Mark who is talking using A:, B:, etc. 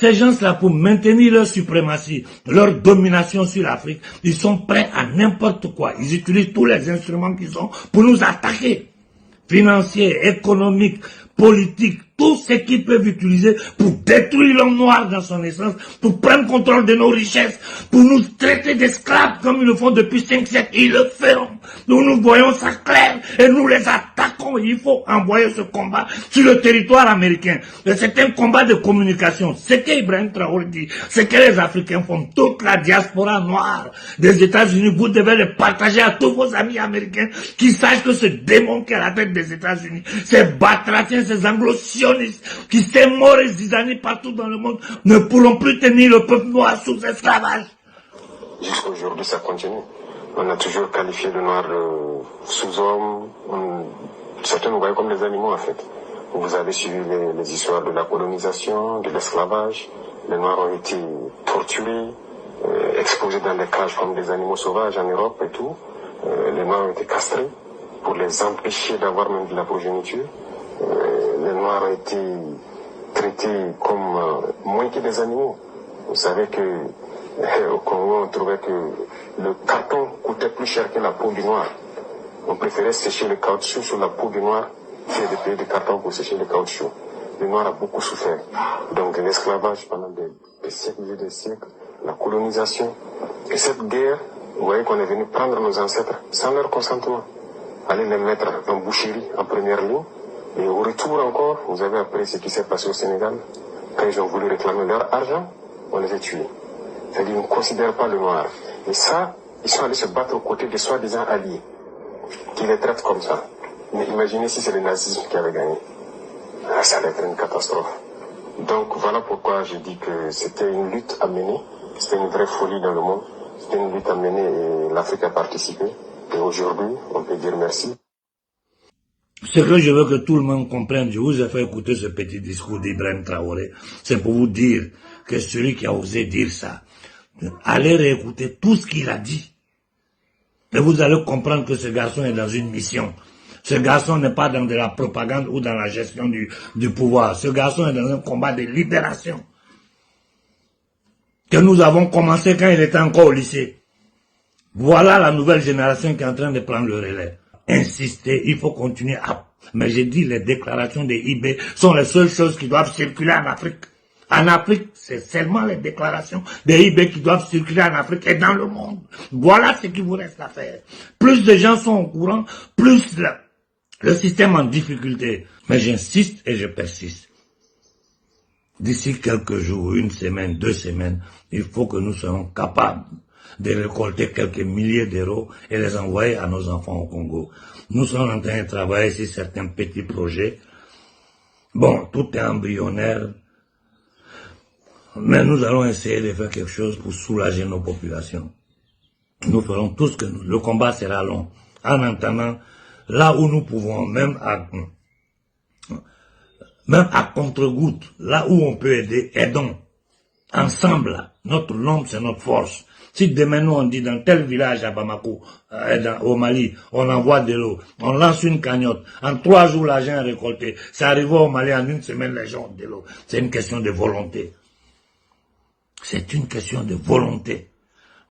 A: Ces gens-là, pour maintenir leur suprématie, leur domination sur l'Afrique, ils sont prêts à n'importe quoi. Ils utilisent tous les instruments qu'ils ont pour nous attaquer. Financiers, économiques, politiques, tout ce qu'ils peuvent utiliser pour détruire l'homme noir dans son essence, pour prendre contrôle de nos richesses, pour nous traiter d'esclaves comme ils le font depuis 5 siècles. Ils le feront. Nous voyons ça clair et nous les attaquons. Il faut envoyer ce combat sur le territoire américain. C'est un combat de communication. Ce qu'Ibrahim Traoré dit, ce que les Africains font, toute la diaspora noire des États-Unis, vous devez le partager à tous vos amis américains qui sachent que ce démon qui est à la tête des États-Unis, ces batraciens, ces anglo-sionistes, qui s'est morts et zizani partout dans le monde, ne pourront plus tenir le peuple noir sous esclavage.
B: Jusqu'aujourd'hui, ça continue. On a toujours qualifié le noir de sous-homme. Certains nous voyaient comme des animaux, en fait. Vous avez suivi les histoires de la colonisation, de l'esclavage. Les noirs ont été torturés, exposés dans des cages comme des animaux sauvages en Europe et tout. Les noirs ont été castrés pour les empêcher d'avoir même de la progéniture. Les noirs ont été traités comme moins que des animaux. Vous savez que au Congo, on trouvait que le carton coûtait plus cher que la peau du noir. On préférait sécher le caoutchouc sur la peau du noir que de payer du carton pour sécher le caoutchouc. Le noir a beaucoup souffert. Donc l'esclavage pendant des siècles et des siècles, la colonisation. Et cette guerre, vous voyez qu'on est venu prendre nos ancêtres sans leur consentement. Aller les mettre en boucherie en première ligne. Et au retour encore, vous avez appris ce qui s'est passé au Sénégal. Quand ils ont voulu réclamer leur argent, on les a tués. C'est-à-dire, ils ne considèrent pas le noir. Et ça, ils sont allés se battre aux côtés des soi-disant alliés, qui les traitent comme ça. Mais imaginez si c'est le nazisme qui avait gagné. Ah, ça allait être une catastrophe. Donc voilà pourquoi je dis que c'était une lutte à mener. C'était une vraie folie dans le monde. C'était une lutte à mener et l'Afrique a participé. Et aujourd'hui, on peut dire merci.
A: Ce que je veux que tout le monde comprenne, je vous ai fait écouter ce petit discours d'Ibrahim Traoré, c'est pour vous dire que celui qui a osé dire ça, allez réécouter tout ce qu'il a dit. Et vous allez comprendre que ce garçon est dans une mission. Ce garçon n'est pas dans de la propagande ou dans la gestion du pouvoir. Ce garçon est dans un combat de libération. Que nous avons commencé quand il était encore au lycée. Voilà la nouvelle génération qui est en train de prendre le relais. Insister, il faut continuer à... Mais j'ai dit, les déclarations des IB sont les seules choses qui doivent circuler en Afrique. En Afrique, c'est seulement les déclarations des IB qui doivent circuler en Afrique et dans le monde. Voilà ce qu'il vous reste à faire. Plus de gens sont au courant, plus le système en difficulté. Mais j'insiste et je persiste. D'ici quelques jours, 1 semaine, 2 semaines, il faut que nous soyons capables de récolter quelques milliers d'euros et les envoyer à nos enfants au Congo. Nous sommes en train de travailler sur certains petits projets. Bon, tout est embryonnaire, mais nous allons essayer de faire quelque chose pour soulager nos populations. Nous ferons tout ce que nous... Le combat sera long. En attendant, là où nous pouvons, même à contre-goutte, là où on peut aider, aidons. Ensemble, notre nombre, c'est notre force. Si demain nous on dit dans tel village à Bamako, au Mali, on envoie de l'eau, on lance une cagnotte, en 3 jours l'argent est récolté, ça arrive au Mali en 1 semaine les gens ont de l'eau. C'est une question de volonté. C'est une question de volonté.